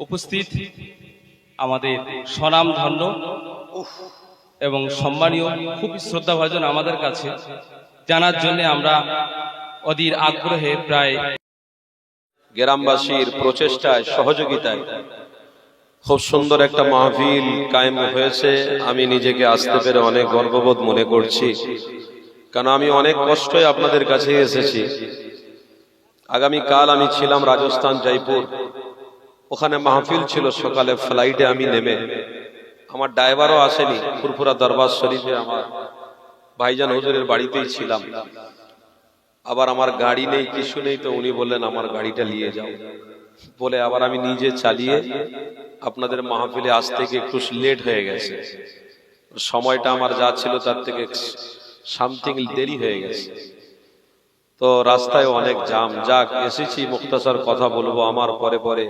উপস্থিত আমাদের স্বনামধন্য এবং সম্মানীয় খুবই শ্রদ্ধাভাজন আমাদের কাছে জানার জন্য আমরা অধীর আগ্রহে প্রায় গ্রামবাসীর প্রচেষ্টায় সহযোগিতায় খুব সুন্দর একটা মাহফিল কায়েম হয়েছে। আমি নিজেকে আসতে পেরে অনেক গর্ববোধ মনে করছি, কারণ আমি অনেক কষ্টে আপনাদের কাছে এসেছি। আগামীকাল আমি ছিলাম রাজস্থান জয়পুর, ওখানে মাহফিল ছিল। সকালে ফ্লাইটে আমি নেমে, আমার ড্রাইভারও আসেনি, ফুরফুরা দরবার শরীফে আমার ভাইজান হুজুরের বাড়িতেই ছিলাম। আবার আমার গাড়ি নেই, কিছু নেই, তো উনি বললেন আমার গাড়িটা নিয়ে যাও বলে আবার আমি নিজে চালিয়ে আপনাদের মাহফিলে আসতে গিয়ে একটু লেট হয়ে গেছে। সময়টা আমার যা ছিল তার থেকে সামথিং দেরি হয়ে গেছে। তো রাস্তায় অনেক জাম। যাক, এসেছি, মুখতাসার কথা বলবো। আমার পরে পরে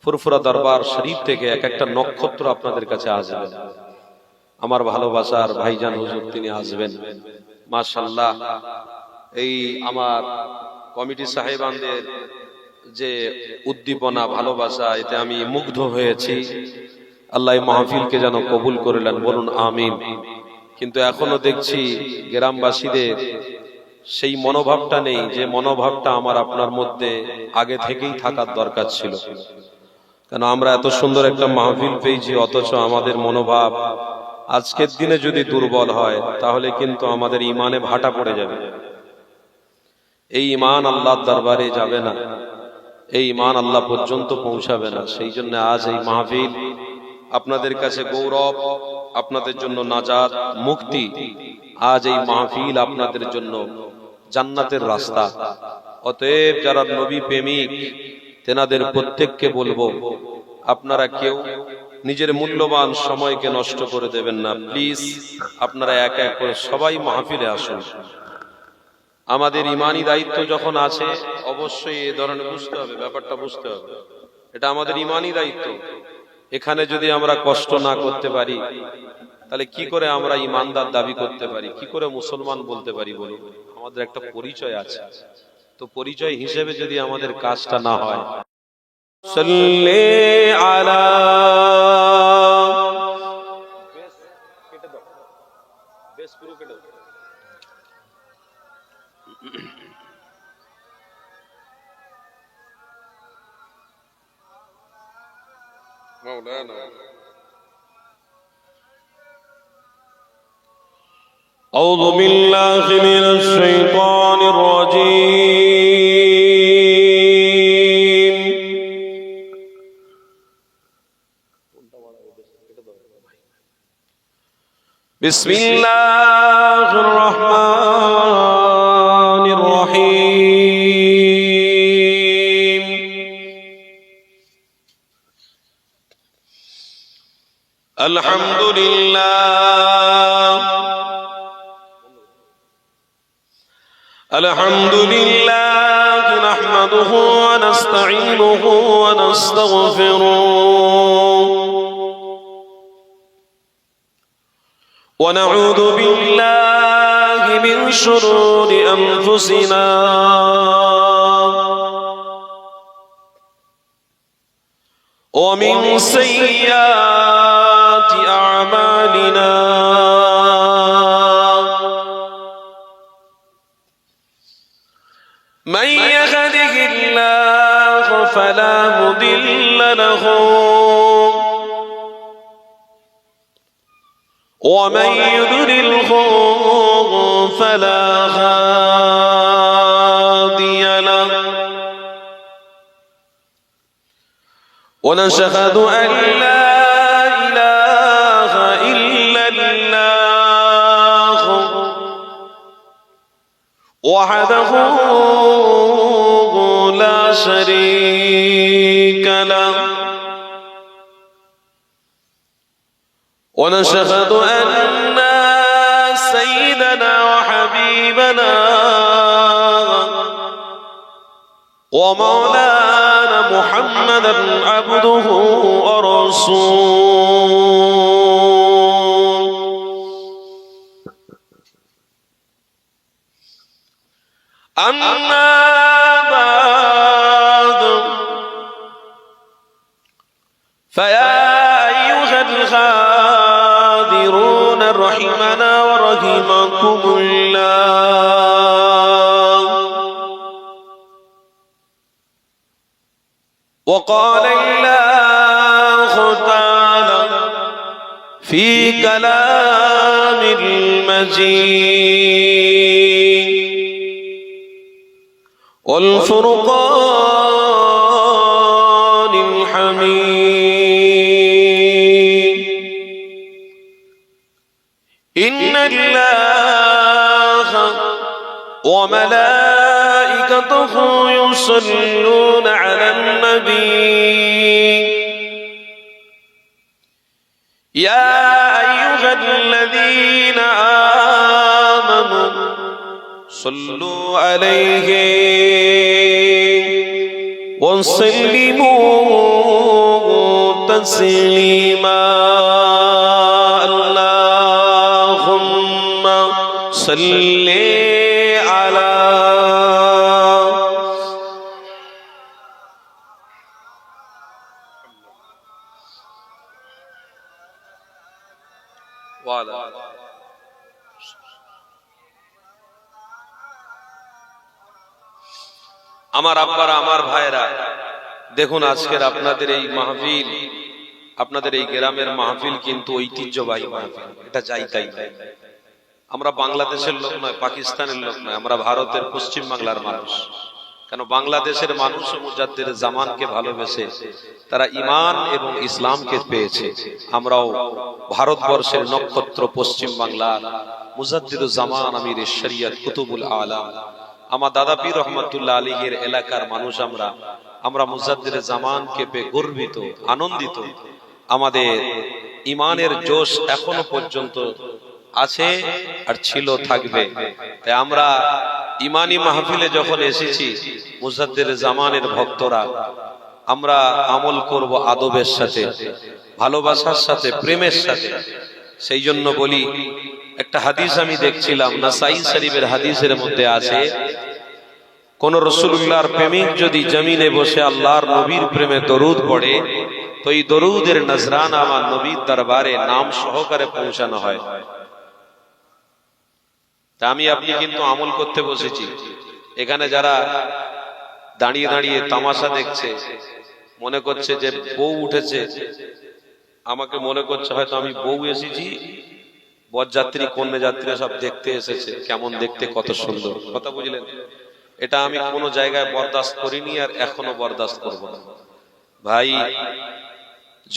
ফুরফুরা দরবার শরীফ থেকে এক একটা নক্ষত্র আপনাদের কাছে আসবে। আমার ভালোবাসার ভাইজান হুজুর তিনি আসবেন। মাশাআল্লাহ, এই আমার কমিটি সাহেবানদের যে উদ্দীপনা, ভালোবাসা, এতে আমি মুগ্ধ হয়েছি। আল্লাহ মাহফিলকে যেন কবুল করলেন, বলুন আমিন। কিন্তু এখনো দেখছি গ্রামবাসীদের সেই মনোভাবটা নেই, যে মনোভাবটা আমার আপনার মধ্যে আগে থেকেই থাকার দরকার ছিল। কেন আমরা এত সুন্দর একটা মাহফিল পেয়েছি, অথচ আমাদের মনোভাব আজকের দিনে যদি দুর্বল হয় তাহলে কিন্তু আমাদের ইমানে ভাটা পড়ে যাবে। এই ইমান আল্লাহর দরবারে যাবে না, এই ইমান আল্লাহ পর্যন্ত পৌঁছাবে না। সেই জন্য আজ এই মাহফিল আপনাদের কাছে গৌরব, আপনাদের জন্য নাজাত, মুক্তি। আজ এই মাহফিল আপনাদের জন্য জান্নাতের রাস্তা। অতএব যারা নবী প্রেমিক, তেনাদের প্রত্যেককে বলবো, আপনারা কেউ নিজের মূল্যবান সময়কে নষ্ট করে দেবেন না। প্লিজ আপনারা এক এক করে সবাই মাহফিলে আসুন। আমাদের ইমানি দায়িত্ব যখন আছে, অবশ্যই এ ধরনের বুঝতে হবে, ব্যাপারটা বুঝতে হবে। এটা আমাদের ইমানি দায়িত্ব। এখানে যদি আমরা কষ্ট না করতে পারি, তাহলে কি করে আমরা ইমানদার দাবি করতে পারি, কি করে মুসলমান বলতে পারি বলুন? আমাদের একটা পরিচয় আছে, তো পরিচয় হিসেবে যদি আমাদের কাজটা না হয়। সাল্লি আলা مولانا أعوذ بالله من الشيطان الرجيم بسم الله الرحمن الرحيم الحمد لله الحمد لله نحمده ونستعينه ونستغفره ونعوذ بالله من شرور أنفسنا ومن سيئات أعمالنا من يهده الله فلا مضل له ومن يضلله فلا هادي له ونشهد أن لا إله إلا الله وحده لا شريك له ونشهد أن سيدنا وحبيبنا ومولانا محمدا عبده ورسوله أما بعد فيا أيها الحاضرون رحمنا ورحمكم الله. وقال الله تعالى في كلام المجيد والفرقان الحميد. إن الله وملائكته يصلون على النبي يا أيها الذين آمنوا صلوا عليه وسلموا تسليما. اللهم صل على وعلى আমার আব্বারা, আমার ভাইরা, দেখুন আজকের আপনাদের এই মাহফিল, আপনাদের এই গ্রামের মাহফিল কিন্তু ঐতিহ্যবাহী মাহফিল। এটা যাই তাই নয়। আমরা বাংলাদেশের লোক নয়, পাকিস্তানের লোক নয়, আমরা ভারতের পশ্চিম বাংলার মানুষ। কেন বাংলাদেশের মানুষ মুজাদ্দিদ জামানকে ভালোবেসে তারা ঈমান এবং ইসলামকে পেয়েছে। আমরাও ভারতবর্ষের নক্ষত্র পশ্চিম বাংলার মুজাদ্দিদ জামান আমির শরিয়ত কুতুবুল আলাম আমার দাদা পীর রহমাতুল্লাহ আলাইহির এলাকার মানুষ। আমরা মুজাদ্দিদ জামানকে পেয়ে গর্বিত, আনন্দিত। আমাদের ঈমানের জোশ এখনো পর্যন্ত আছে আর ছিল, থাকবে। তাই আমরা ঈমানি মাহফিলে যখন এসেছি মুজাদ্দিদ জামানের ভক্তরা, আমরা আমল করব আদবের সাথে, ভালোবাসার সাথে, প্রেমের সাথে। সেই জন্য বলি, একটা হাদিস আমি দেখছিলাম, নাসাই শরীফের হাদিসের মধ্যে আছে, কোন রাসূলুল্লাহর প্রেমিক যদি জমিনে বসে আল্লাহর নবীর প্রেমে দরুদ পড়ে, তো এই দরুদের নজরানা আমার নবীর দরবারে নাম সহকারে পৌঁছানো হয়। তা আমি আপনি কিন্তু আমল করতে বসেছি। এখানে যারা দাঁড়িয়ে দাঁড়িয়ে তামাশা দেখছে, মনে করছে যে বউ উঠেছে, আমাকে মনে করছে হয়তো আমি বউ এসেছি, বরযাত্রী কন্যা যাত্রী সব দেখতে এসেছে, কেমন দেখতে, কত সুন্দর। কথা বুঝলেন? এটা আমি কোনো জায়গায় বরদাস্ত করিনি আর এখনো বরদাস্ত করব না। ভাই,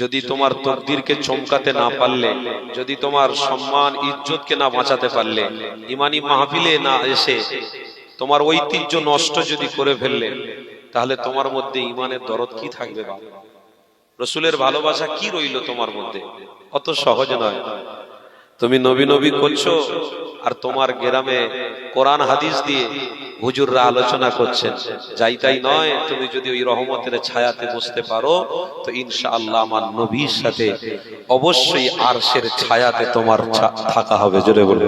যদি তোমার তকদিরকে চমকাতে না পারলে, যদি তোমার সম্মান ইজ্জতকে না বাঁচাতে পারলে, ঈমানি মাহফিলে না এসে তোমার ঐতিহ্য নষ্ট যদি করে ফেললে, তাহলে তোমার মধ্যে ঈমানের দরদ কি থাকবে? বাবা, রাসূলের ভালোবাসা কি রইল তোমার মধ্যে? অত সহজ নয়। তুমি নবী নবী করছো আর তোমার গ্রামে কোরআন হাদিস দিয়ে হুজুররা আলোচনা করছেন, যাই তাই নয়। তুমি যদি ওই রহমতের ছায়াতে বসতে পারো, তো ইনশাআল্লাহ আমার নবীর সাথে অবশ্যই আরশের ছায়াতে তোমার থাকা হবে। জোরে বলে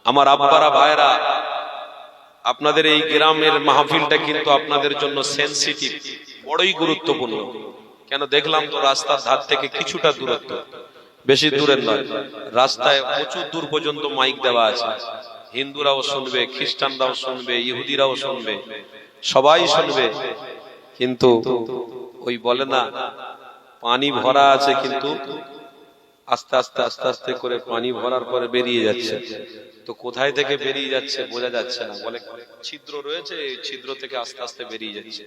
আমার আব্বারা, ভাইরা, আপনাদের এই গ্রামের মাহফিলটা কিন্তু আপনাদের জন্য সেনসিটিভ, বড়ই গুরুত্বপূর্ণ। কেন দেখলাম তো রাস্তার ধার থেকে কিছুটা দূরত্ব, বেশি দূরের নয়, রাস্তায় প্রচুর দূর পর্যন্ত মাইক দেওয়া আছে। হিন্দুরাও শুনবে, খ্রিস্টানরাও শুনবে, ইহুদিরাও শুনবে, সবাই শুনবে। কিন্তু ওই বলে না, পানি ভরা আছে কিন্তু আস্তে আস্তে আস্তে আস্তে করে পানি ভরার পরে বেরিয়ে যাচ্ছে। তো কোথায় থেকে বেরিয়ে যাচ্ছে বোঝা যাচ্ছে না, বলে ছিদ্র রয়েছে, ছিদ্র থেকে আস্তে আস্তে বেরিয়ে যাচ্ছে।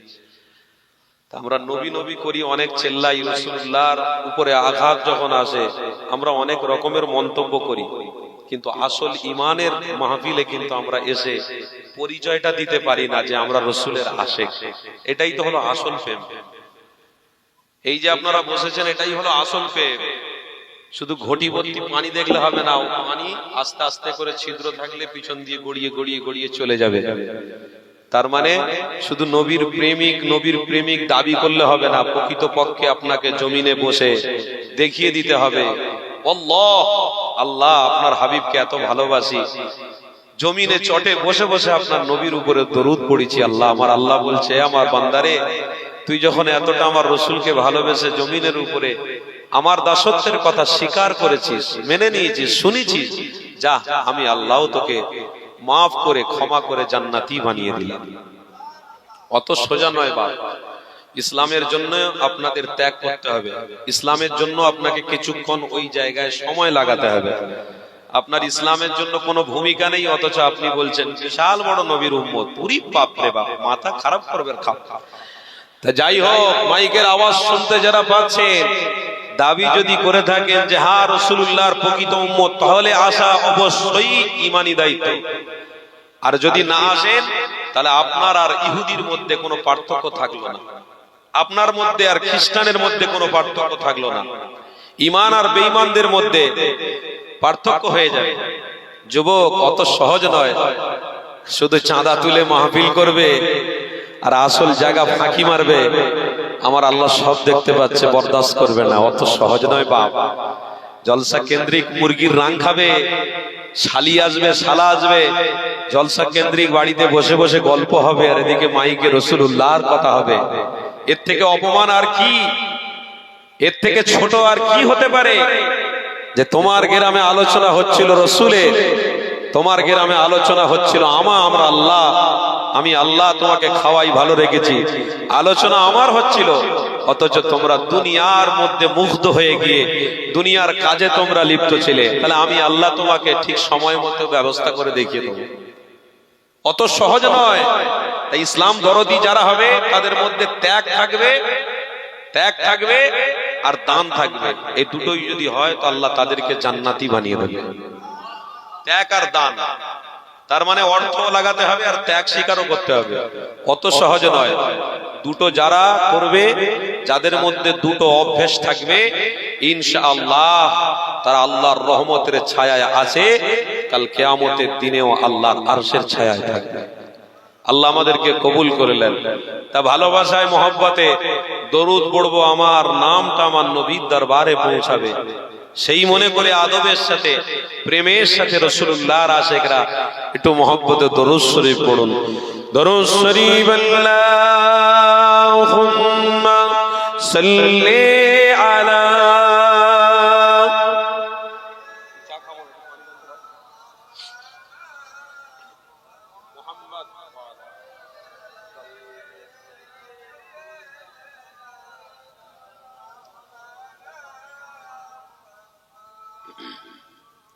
আমরা নবী নবী করি, অনেক চেল্লাই, রাসূলুল্লাহর উপরে আঘাত যখন আসে আমরা অনেক রকমের মন্তব্য করি, কিন্তু আসল ঈমানের মাহফিলে কিন্তু আমরা এসে পরিচয়টা দিতে পারি না যে আমরা রাসূলের আশিক। এটাই তো হলো আসল প্রেম। এই যে আপনারা বসেছেন, এটাই হলো আসল প্রেম। শুধু ঘটি ভর্তি পানি দেখলে হবে না, পানি আস্তে আস্তে করে ছিদ্র থাকলে পিছন দিয়ে গড়িয়ে গড়িয়ে গড়িয়ে চলে যাবে। তার মানে শুধু নবীর প্রেমিক দাবি করলে হবে না, প্রকৃতপক্ষে আপনাকে জমিনে বসে দেখিয়ে দিতে হবে, আল্লাহ আল্লাহ আপনার হাবিবকে এত ভালোবাসি, জমিনে চটে বসে বসে আপনার নবীর উপরে দরুদ পড়েছি। আল্লাহ, আমার আল্লাহ বলছে, আমার বান্দারে তুই যখন এতটা আমার রসুলকে ভালোবেসে জমিনের উপরে আমার দাসত্বের কথা স্বীকার করেছিস, মেনে নিয়েছিস, শুনেছিস, যা আমি আল্লাহ তোকে মাফ করে ক্ষমা করে জান্নাতি বানিয়ে দিলাম। অত সোজা নয় বাপ। ইসলামের জন্য আপনাদের ত্যাগ করতে হবে, ইসলামের জন্য আপনাকে কিছুক্ষণ ওই জায়গায় সময় লাগাতে হবে। আপনার ইসলামের জন্য কোনো ভূমিকা নেই, অথচ আপনি বলছেন বিশাল বড় নবীর উম্মত, পুরি বাপ রে বাপ, মাথা খারাপ করবে খাপ। তা যাই হোক, মাইকের আওয়াজ শুনতে যারা পাচ্ছেন, দাবি যদি করে থাকেন যে হ্যাঁ রাসূলুল্লাহর প্রকৃত উম্মত, তাহলে আসা অবশ্যই ঈমানি দায়িত্ব। আর যদি না আসেন, তাহলে আপনার আর ইহুদির মধ্যে কোনো পার্থক্য থাকলো না, আপনার মধ্যে আর খ্রিস্টানের মধ্যে কোনো পার্থক্য থাকলো না, ঈমান আর বেঈমানদের মধ্যে পার্থক্য হয়ে যাবে। যুবক, অত সহজ নয় শুধু চাঁদা তুলে মাহফিল করবে আর আসল জায়গা ফাঁকি মারবে, আমার আল্লাহ সব দেখতে পাচ্ছে, বরদাস্ত করবে না। অত সহজ নয় বাপ। জলসা কেন্দ্রিক মুরগির রাং খাবে, শালি আসবে, শালা আসবে, জলসা কেন্দ্রিক বাড়িতে বসে বসে গল্প হবে, আর এদিকে মাইকে রাসূলুল্লাহর কথা হবে। এর থেকে অপমান আর কি, এর থেকে ছোট আর কি হতে পারে? যে তোমার গ্রামে আলোচনা হচ্ছিল রসুলের, তোমার গ্রামে আলোচনা হচ্ছিল আমরা আল্লাহ, আমি আল্লাহ তোমাকে খাওয়াই ভালো রেখেছি, আলোচনা আমার হচ্ছিল, অথচ তোমরা দুনিয়ার মধ্যে মুগ্ধ হয়ে গিয়ে দুনিয়ার কাজে তোমরা লিপ্ত ছিলে। তাহলে আমি আল্লাহ তোমাকে ঠিক সময় মতো ব্যবস্থা করে দেখিয়ে দেবো। অত সহজ নয়। তাই ইসলাম দরদি যারা হবে তাদের মধ্যে ত্যাগ থাকবে, ত্যাগ থাকবে আর দান থাকবে। এই দুটোই যদি হয় তো আল্লাহ তাদেরকে জান্নাতি বানিয়ে দেবে। ত্যাগ আর দান, তার মানে অর্থ লাগাতে হবে আর ত্যাগ স্বীকারও করতে হবে। অত সহজ নয়। দুটো যারা করবে, যাদের মধ্যে দুটো অভ্যেস থাকবে, ইনশাআল্লাহ তারা আল্লাহর রহমতের ছায়ায় আছে, কাল কিয়ামতের দিনেও আল্লাহর আরশের ছায়ায় থাকবে। আল্লাহ আমাদেরকে কবুল করলেন। তা ভালোবাসায় মহব্বতে দরুদ পড়বো, আমার নামটা আমার নবীর দরবারে পৌঁছাবে, সেই মনে করে আদবের সাথে প্রেমের সাথে রাসূলুল্লাহর আশিকরা একটু মহব্বতে দরুদ শরীফ পড়ুন। দরুদ শরীফ আল্লাহুম্মা সাল্লি আলা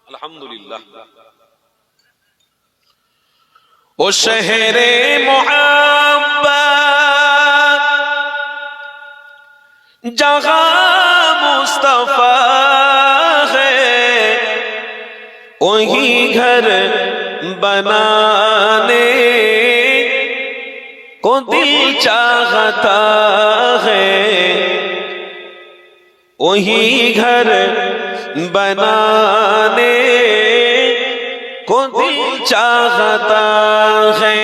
আলহামদুলিল্লাহ। ও শহরে মোহাব্বত जहां मुस्तफा है, वही घर बनाने को दिल चाहता है, वही घर बनाने को दिल चाहता है।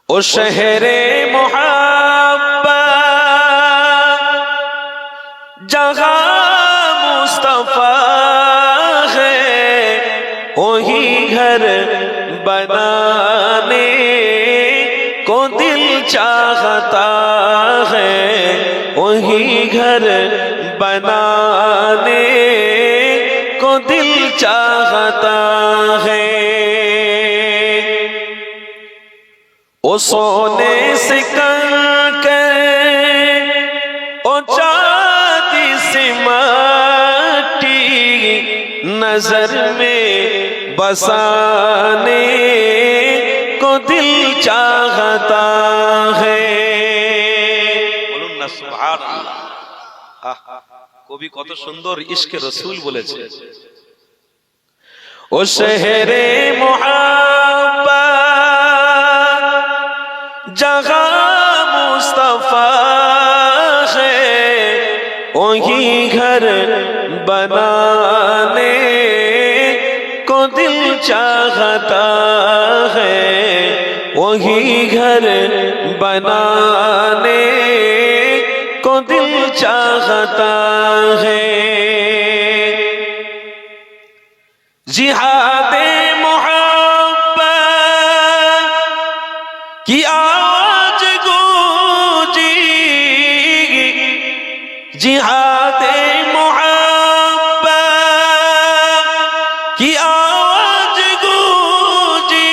ओ शहरे मोहब्बत जहां मुस्तफा है, वही घर बनाने को दिल चाहता है, वही घर बनाने को दिल चाहता है। ओ सोने से कंकर, ओ चांदी से माटी, नजर में बसाने को दिल चाहता है। बोलুন না সুবহানাল্লাহ। কবি কত সুন্দর ইশকে রসূল বলেছে। ও শহরে মোহাব্বত जहां मुस्तफा है, वही घर बनाने को दिल चाहता है, वही घर बनाने को दिल चाहता है। जिहादे मोहब्बत की आवाज गूंजी जिहादे मोहब्बत की आवाज गूंजी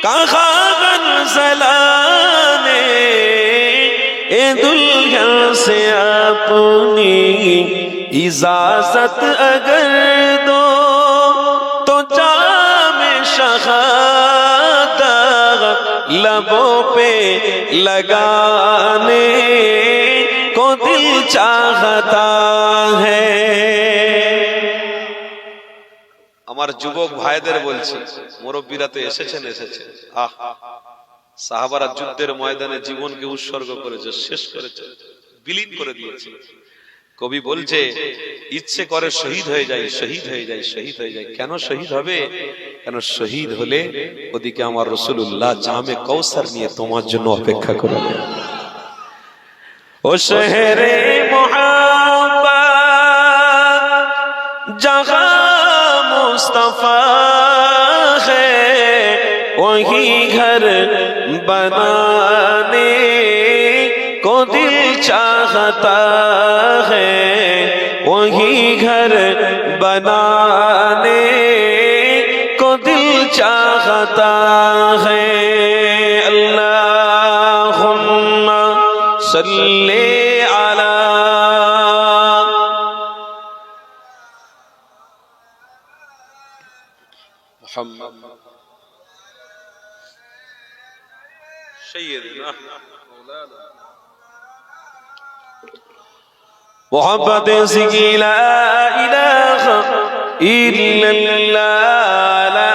कहा गलज़लाने ए दुल्हन से अपनी इजाजत अगर दो तो जामे शहादत लबों पे लगाने को दिल चाहता है। আমার যুবক ভাইদের বলছি, মুরব্বীরা তো এসেছেন। আহ, সাহাবারা যুদ্ধের ময়দানে জীবনকে উৎসর্গ করেছে, শেষ করেছে, বিলীন করে দিয়েছে। কবি বলছে ইচ্ছে করে শহীদ হয়ে যায়, শহীদ হয়ে যায়, শহীদ হয়ে যায়। কেন শহীদ হবে? কেন শহীদ হলে ওদিকে আমার রাসূলুল্লাহ জামে কাউসার নিয়ে তোমার জন্য অপেক্ষা করবে। ও শহরে মোহাব্বত जहां मुस्तफा है वही घर बनाने को दिल चाहता है, वही घर बनाने को दिल चाहता है। अल्लाहुम्मा सल्ली अला मुहम्मद सय्यदना मौलाना मोहब्बत से ला इलाहा इल्लल्लाह, ला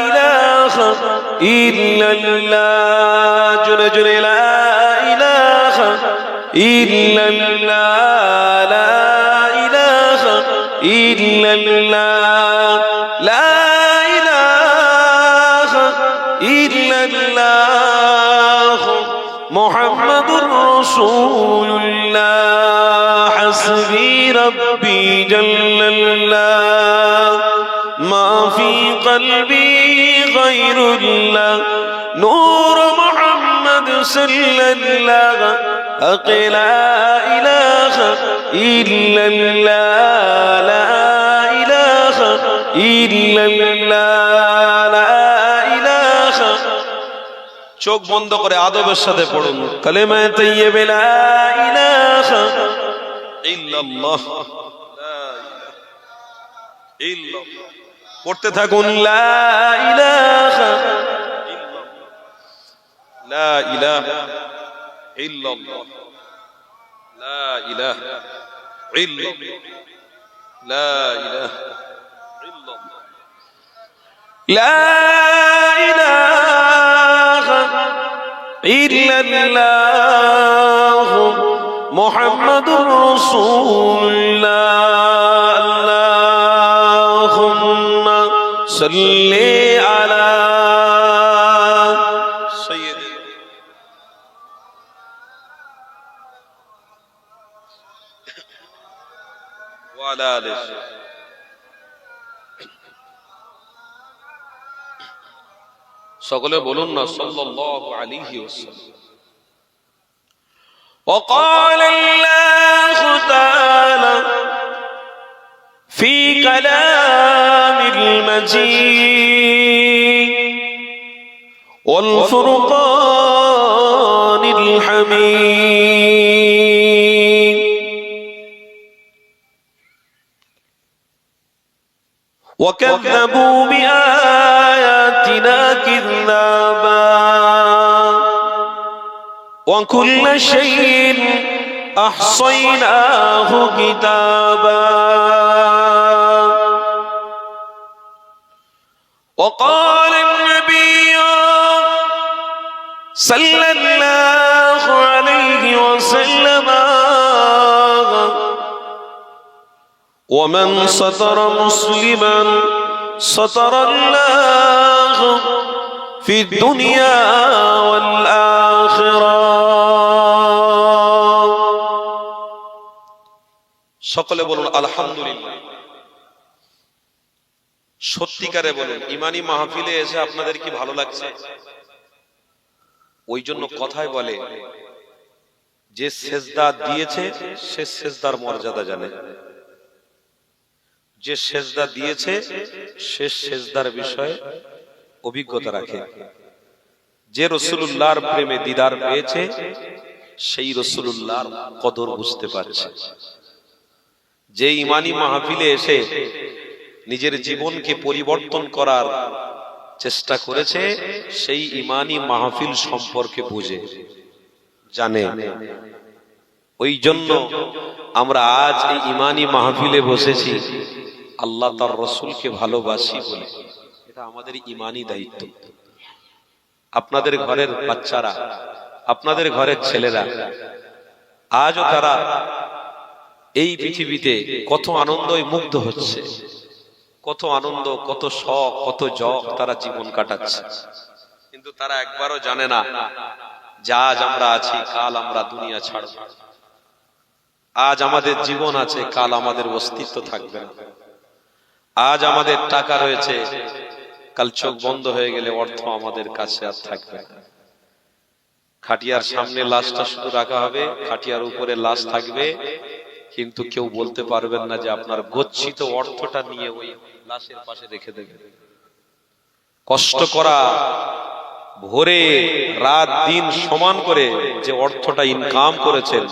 इलाहा इल्लल्लाह, जुरे जुरे ला इलाहा इल्लल्लाह, ला इलाहा इल्लल्लाह, ला इलाहा इल्लल्लाह, मुहम्मदुर रसूलुल्लाह, हस्बी रब्बी जल्लल्लाह, मा फी क़ल्बी गैरुल्लाह, नूर मुहम्मद सल्लल्लाह, ला इलाहा इल्लल्लाह, ला इलाहा इल्लल्लाह, ला इलाहा। চোখ বন্ধ করে আদবের সাথে পড়ুন কালেমা তাইয়্যিবা লা ইলাহা ইল্লাল্লাহ, লা ইলাহা ইল্লাল্লাহ, পড়তে থাকুন লা ইলাহা ইল্লাল্লাহ, লা ইলাহা ইল্লাল্লাহ, লা ইলাহা ইল্লাল্লাহ, লা ইলাহা ইল্লাল্লাহ, লা ইলাহা ইল্লাল্লাহ, মুহাম্মাদুর রাসূলুল্লাহ। আল্লাহুম্মা সাল্লি আলা সাইয়্যিদিনা ওয়া আলা আলিহি। সকলে বলুন না সাল্লাল্লাহু আলাইহি ওয়াসাল্লাম। وقال الله تعالى في كلام المجيد والفرقان الحميد وكذبوا بآياتنا كذابا وكل شيء أحصيناه كتابا وقال النبي صلى الله عليه وسلم ومن ستر مسلما ستر الله في الدنيا والآخرة। সকলে বলুন আলহামদুলিল্লাহ। সত্যিকারে বলুন ইমানি মাহফিলে এসে আপনাদের কি ভালো লাগছে? ওই জন্য কথায় বলে যে সেজদা দিয়েছে সে সেজদার মর্যাদা জানে, যে সেজদা দিয়েছে সে সেজদার বিষয়ে অভিজ্ঞতা রাখে। যে রাসূলুল্লাহর প্রেমে দিদার পেয়েছে সেই রাসূলুল্লাহর কদর বুঝতে পারছে। যে ইমানি মাহফিলে এসে নিজের জীবনকে পরিবর্তন করার চেষ্টা করেছে সেই ইমানি মাহফিল সম্পর্কে বুঝে জানে। ওই জন্য আমরা আজ এই ইমানি মাহফিলে বসেছি আল্লাহ তার রাসূলকে ভালোবাসি বলে। এটা আমাদের ইমানি দায়িত্ব। আপনাদের ঘরের বাচ্চারা, আপনাদের ঘরের ছেলেরা আজও তারা এই পৃথিবীতে কত আনন্দই মুগ্ধ হচ্ছে, কত আনন্দ, কত শখ, কত জগ তারা জীবন কাটাচ্ছে। কিন্তু তারা একবারও জানে না যে আজ আমরা আছি, কাল আমরা দুনিয়া ছাড়ব। আজ আমাদের জীবন আছে, কাল আমাদের অস্তিত্ব থাকবে না। আজ আমাদের টাকা রয়েছে, কাল চোখ বন্ধ হয়ে গেলে অর্থ আমাদের কাছে আর থাকবে না। খাটিয়ার সামনে লাশটা শুধু রাখা হবে, খাটিয়ার উপরে লাশ থাকবে, কিন্তু কেউ বলতে পারবেন না যে আপনার গচ্ছিত অর্থটা নিয়ে ওই লাশের পাশে রেখে দেবে। কষ্ট করা, ভোরে রাত দিন সমান করে যে অর্থটা ইনকাম করেছেন,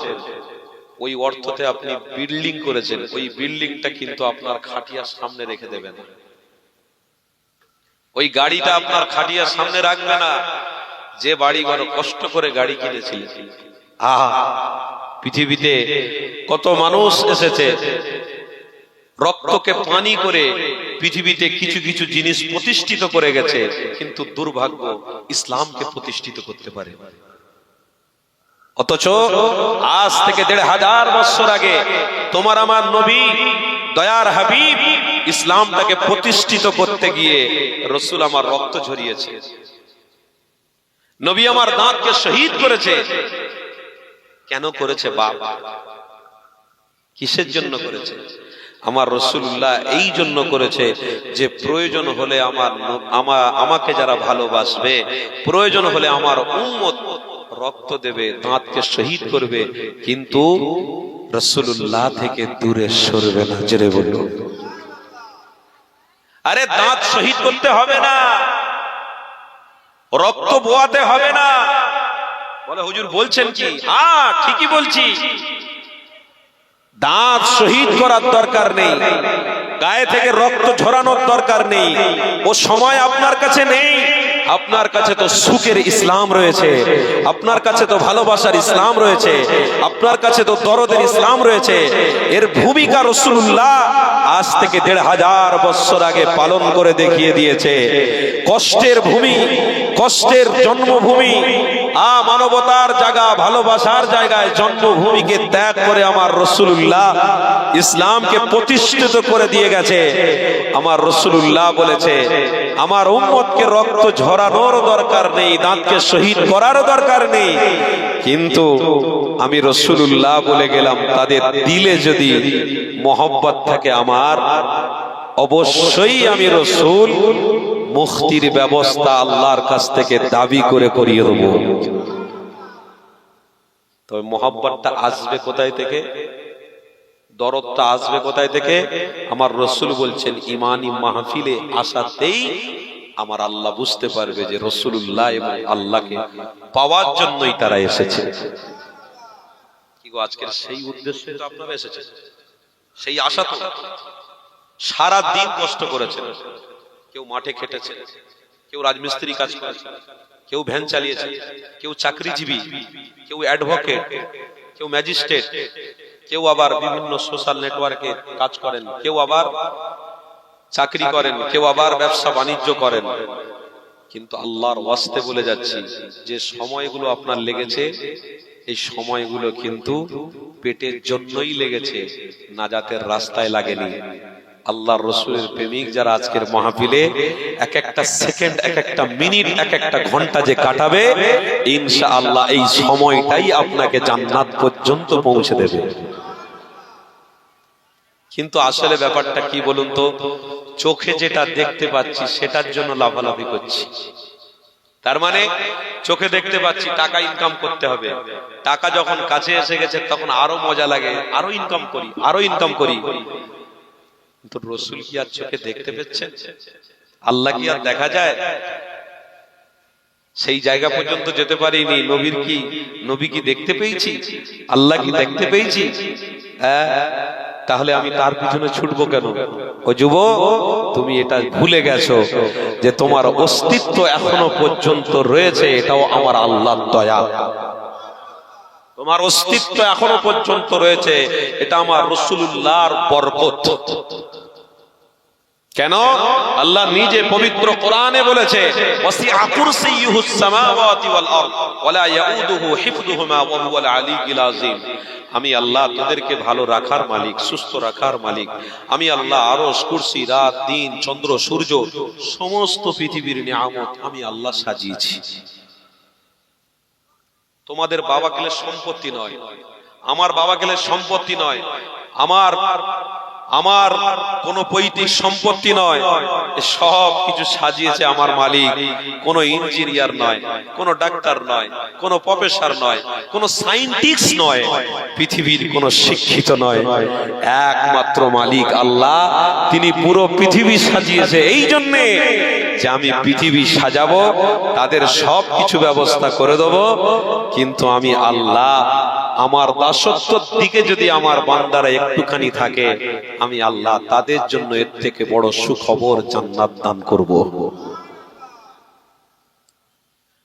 ওই অর্থতে আপনি বিল্ডিং করেছেন, ওই বিল্ডিংটা কিন্তু আপনার খাটিয়ার সামনে রেখে দেবেন। ওই গাড়িটা আপনার খাটিয়ার সামনে রাখবে না যে বাড়ি ঘর কষ্ট করে গাড়ি কিনেছিলেন। পৃথিবীতে কত মানুষ এসেছে রক্তকে পানি করে পৃথিবীতে কিছু কিছু জিনিস প্রতিষ্ঠিত করে গেছে, কিন্তু দুর্ভাগ্য ইসলামকে প্রতিষ্ঠিত করতে পারে। অথচ আজ থেকে ১৫০০ বছর আগে তোমার আমার নবী দয়ার হাবিব ইসলামটাকে প্রতিষ্ঠিত করতে গিয়ে রাসূল আমার রক্ত ঝরিয়েছে, নবী আমার দাঁতকে শহীদ করেছে। কেন করেছে বাপ? কিসের জন্য করেছে? আমার রাসূলুল্লাহ এই জন্য করেছে যে প্রয়োজন হলে আমাকে যারা ভালোবাসবে, প্রয়োজন হলে আমার উম্মত রক্ত দেবে, দাঁতকে শহীদ করবে, কিন্তু রাসূলুল্লাহ থেকে দূরে সরবে না। জোরে বলুন। আরে দাঁত শহীদ করতে হবে না, রক্ত বোয়াতে হবে না। বলে হুজুর বলছেন কি? হ্যাঁ ঠিকই বলছি। দাঁত শহীদ করার দরকার নেই, গায়ে থেকে রক্ত ঝরানোর দরকার নেই, ও সময় আপনার কাছে নেই। আপনার কাছে তো সুখের ইসলাম রয়েছে, আপনার কাছে তো ভালোবাসার ইসলাম রয়েছে, আপনার কাছে তো দরদের ইসলাম রয়েছে। এর ভূমিকা রাসূলুল্লাহ আজ থেকে ১৫০০ বছর আগে পালন করে দেখিয়ে দিয়েছে। কষ্টের ভূমি, কষ্টের জন্মভূমি, মানবতার জায়গা, ভালোবাসার জায়গায় জন্মভূমিকে ত্যাগ করে আমার রাসূলুল্লাহ ইসলামকে প্রতিষ্ঠিত করে দিয়ে গেছে। আমার রাসূলুল্লাহ বলেছে আমার উম্মতকে রক্ত ঝরানোর দরকার নেই, দাঁতকে শহীদ করার দরকার নেই, কিন্তু আমি রাসূলুল্লাহ বলে গেলাম তাদের দিলে যদি মহব্বত থাকে আমার, অবশ্যই আমি রাসূল মুক্তির ব্যবস্থা আল্লাহর কাছ থেকে দাবি করে করিয়ে দেব। তবে মহব্বতটা আসবে কোথায় থেকে? দরদটা আসবে কোথায় থেকে? আমার রাসূল বলছেন ইমানি মাহফিলে আসাতেই আমার আল্লাহ বুঝতে পারবে যে রাসূলুল্লাহ এবং আল্লাহকে পাওয়ার জন্যই তারা এসেছে। কি গো, আজকের সেই উদ্দেশ্যে তো আপনারা এসেছেন, সেই আশা তো। সারা দিন কষ্ট করেছেন, কেউ মাঠে খেটেছে, কেউ রাজমিস্ত্রি কাজ করেছে, কেউ ভ্যান চালিয়েছে, কেউ চাকরিজীবী, কেউ অ্যাডভোকেট, কেউ ম্যাজিস্ট্রেট, কেউ আবার বিভিন্ন সোশ্যাল নেটওয়ার্কে কাজ করেন, কেউ আবার চাকরি করেন, কেউ আবার ব্যবসা বাণিজ্য করেন। কিন্তু আল্লাহর ওয়াস্তে বলে যাচ্ছি যে সময়গুলো আপনার লেগেছে, এই সময়গুলো কিন্তু পেটের জন্যই লেগেছে, নাজাতের রাস্তায় লাগেনি। আল্লাহর রাসূলের প্রেমিক যারা আজকের মাহফিলে এক একটা সেকেন্ড, এক একটা মিনিট, এক একটা ঘন্টা যে কাটাবে, ইনশাআল্লাহ এই সময়টাই আপনাকে জান্নাত পর্যন্ত পৌঁছে দেবে। কিন্তু আসলে ব্যাপারটা কি বলুন তো? চোখে যেটা দেখতে পাচ্ছি সেটার জন্য লাফালাফি করছি, তার মানে চোখে দেখতে পাচ্ছি টাকা ইনকাম করতে হবে, টাকা যখন কাছে এসে গেছে তখন আরো মজা লাগে, আরো ইনকাম করি, আরো ইনকাম করি। কিন্তু রসুল কি আর চোখে দেখতে পেয়েছেন? আল্লাহ কি আর দেখা যায়? সেই জায়গা পর্যন্ত যেতে পারিনি। নবী কি দেখতে পেয়েছি? আল্লাহ কি দেখতে পেয়েছি? তাহলে আমি তার পিছনে ছুটবো কেন? ও যুবক, তুমি এটা ভুলে গেছো যে তোমার অস্তিত্ব এখনো পর্যন্ত রয়েছে, এটাও আমার আল্লাহর দয়া। তোমার অস্তিত্ব এখনো পর্যন্ত রয়েছে, এটা আমার রাসূলুল্লাহর বরকত। কেন? আল্লাহ নিজে পবিত্র কোরআনে বলেছে, ওয়াসিআ কুরসিয়ুহুস সামাওয়াতি ওয়াল আরদ ওয়ালা ইয়াউদুহু হিফযুহুমা ওয়া হুয়াল আলিয়্যুল আযীম। আমি আল্লাহ তোদেরকে ভালো রাখার মালিক, সুস্থ রাখার মালিক। আমি আল্লাহ আরশ, কুরসি, রাত, দিন, চন্দ্র, সূর্য, সমস্ত পৃথিবীর নিয়ামত আমি আল্লাহ সাজিয়েছি। তোমাদের বাবা গেলে সম্পত্তি নয়, আমার বাবা গেলে সম্পত্তি নয়, আমার কোন পৈতৃক সম্পত্তি নয়, সব কিছু সাজিয়েছে আমার মালিক। কোন ইঞ্জিনিয়ার নয়, কোন ডাক্তার নয়, কোন প্রফেসর নয়, কোন সায়েন্টিস্ট নয়, পৃথিবীর কোন শিক্ষিত নয়, একমাত্র মালিক আল্লাহ। তিনি পুরো পৃথিবী সাজিয়েছে। এই জন্যে যে আমি পৃথিবী সাজাবো, তাদের সব কিছু ব্যবস্থা করে দেব, কিন্তু আমি আল্লাহ আমার দাসত্বের দিকে যদি আমার বান্দারা একটুখানি থাকে, আমি আল্লাহ তাদের জন্য এর থেকে বড় সুখবর জান্নাত দান করব।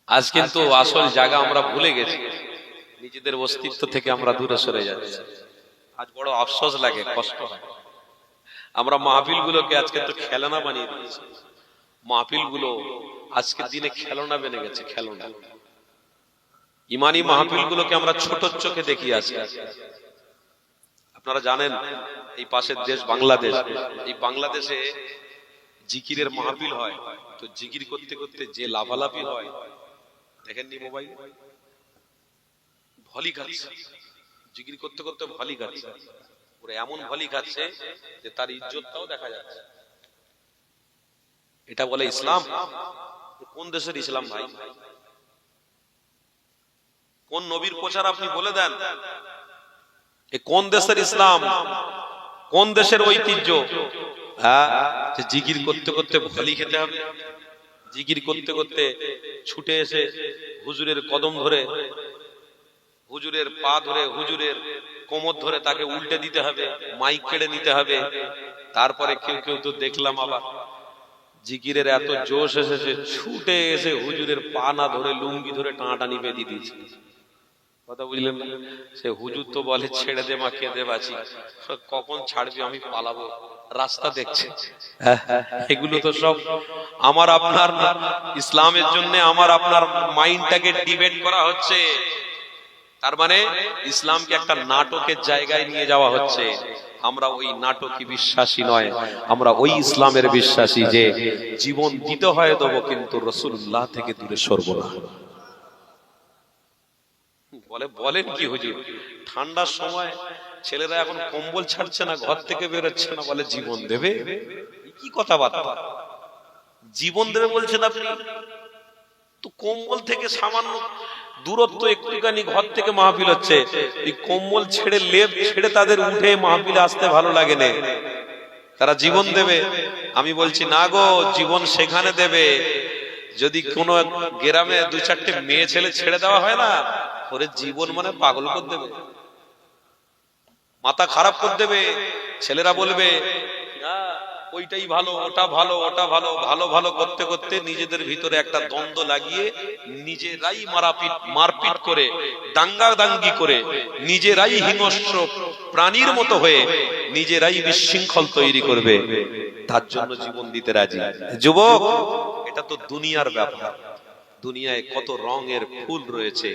আজ কিন্তু আসল জায়গা আমরা ভুলে গেছি, নিজেদের অস্তিত্ব থেকে আমরা দূরে সরে যাচ্ছি। আজ বড় আফসোস লাগে, কষ্ট হয়। আমরা মাহফিল গুলোকে আজকে তো খেলনা বানিয়ে দিয়েছি। মাহফিল গুলো আজকের দিনে খেলনা বেনে গেছে, খেলনা। ইমানি মাহফিল গুলোকে আমরা ছোট চোখে দেখি আজকে। আপনারা জানেন এই পাশের দেশ বাংলাদেশ, এই বাংলাদেশে জিকিরের মাহফিল হয়, তো জিকির করতে করতে যে লাভালাভি হয় দেখেননি মোবাইল? ভলি খাচ্ছে, জিকির করতে করতে ভলি খাচ্ছে। ওরা এমন ভলি খাচ্ছে যে তার ইজ্জতটাও দেখা যাচ্ছে। এটা বলে ইসলাম? কোন দেশের ইসলাম ভাই? কোন নবীর প্রচার আপনি বলে দেন? এ কোন দেশের ইসলাম? কোন দেশের ঐতিহ্য? যে জিকির করতে করতে ভলি খেতে হবে, জিকির করতে করতে ছুটে এসে হুজুরের কদম ধরে, হুজুরের পা ধরে, হুজুরের কোমর ধরে তাকে উল্টে দিতে হবে, মাইক কেড়ে নিতে হবে। তারপরে কেউ কেউ তো দেখলাম আবার জিকিরের এত জোশ এসেছে, ছুটে এসে হুজুরের পা না ধরে লুঙ্গি ধরে টানাটানি বেঁধে দিয়েছে। কথা বুঝলেন না? সে হুজুর তো বলে ছেড়ে দে মা, কেঁদে বাঁচি, কখন ছাড়বি, আমি পালাবো, রাস্তা দেখছে। এগুলো তো সব আমার আপনার ইসলামের জন্য আমার আপনার মাইন্ডটাকে ডিবেট করা হচ্ছে। তার মানে ইসলামকে একটা নাটকের জায়গায় নিয়ে যাওয়া হচ্ছে। আমরা ওই নাটকে বিশ্বাসী নয়, আমরা ওই ইসলামের বিশ্বাসী যে জীবন দিতে হয় দেবো, কিন্তু রাসূলুল্লাহ থেকে দূরে সরব না। বলেন কি হুজুর, ঠান্ডার সময় ছেলেরা এখন কম্বল ছাড়ছে না, ঘর থেকে বেরোচ্ছে না, বলে জীবন দেবে। কি কথাবার্তা? জীবন দেবে বলছেন আপনি? তো কম্বল থেকে সামান্য দূরত্ব একটুখানি ঘর থেকে মাহফিল হচ্ছে, এই কম্বল ছেড়ে লেপ ছেড়ে তাদের উঠে মাহফিলে আসতে ভালো লাগে না, তারা জীবন দেবে। আমি বলছি না গো, জীবন সেখানে দেবে যদি কোনো গ্রামে দু চারটে মেয়ে ছেলে ছেড়ে দেওয়া হয় না, ওরে জীবন মানে পাগল করে দেবে, মাথা খারাপ করে দেবে। ছেলেরা বলবে ওইটাই ভালো, ওটা ভালো, ওটা ভালো, ভালো ভালো করতে করতে নিজেদের ভিতরে একটা দ্বন্দ্ব লাগিয়ে নিজেরাই মারপিট করে, দাঙ্গা দাঙ্গি করে, নিজেরাই হিংস্র প্রাণীর মতো হয়ে নিজেরাই বিশৃঙ্খল তৈরি করবে। তার জন্য জীবন দিতে রাজি। যুবক, এটা তো দুনিয়ার ব্যাপার। দুনিয়ায় কত রঙের ফুল রয়েছে,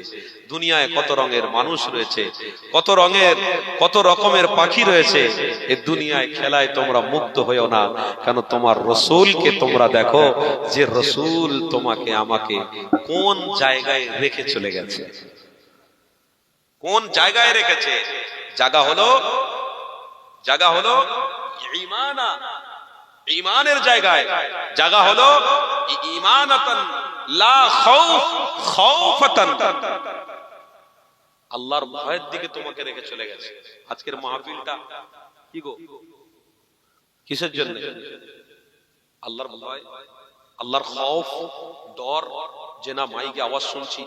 দুনিয়ায় কত রঙের মানুষ রয়েছে, কত রকমের পাখি রয়েছে। এই দুনিয়ায় খেলায় তোমরা মুগ্ধ হয়েও না, কেন তোমার রাসূলকে তোমরা দেখো, যে রাসূল তোমাকে আমাকে কোন জায়গায় রেখে চলে গেছে। কোন জায়গায় রেখেছে? জায়গা হলো ঈমানের জায়গায়, জায়গা হলো ঈমানাতান লা খাউফ খাউফাতান, আল্লাহর ভয়ের দিকে তোমাকে রেখে চলে গেছে। আজকের মাহফিলটা কি গো, কিসের জন্য? আল্লাহর ভয়, আল্লাহর খৌফ, ডর, যে না মাইকে আওয়াজ শুনছি,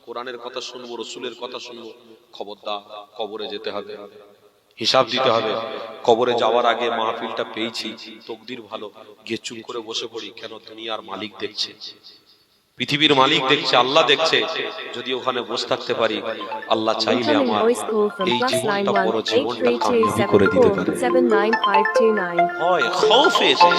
কোরআনের কথা শুনবো, রসুলের কথা শুনবো। খবরদার, কবরে যেতে হবে, হিসাব দিতে হবে। কবরে যাওয়ার আগে মাহফিলটা পেয়েছি, তকদির ভালো, গিয়ে চুপ করে বসে পড়ি। কেন? দুনিয়ার মালিক দেখছে, পৃথিবীর মালিক দেখছে, আল্লাহ দেখছে। যদি ওখানে বসে থাকতে পারি, আল্লাহ চাইলে আমার এই জীবনটা বড় জীবনটা কামিয়াবি করে দিতে পারে। হয় খৌফ এসে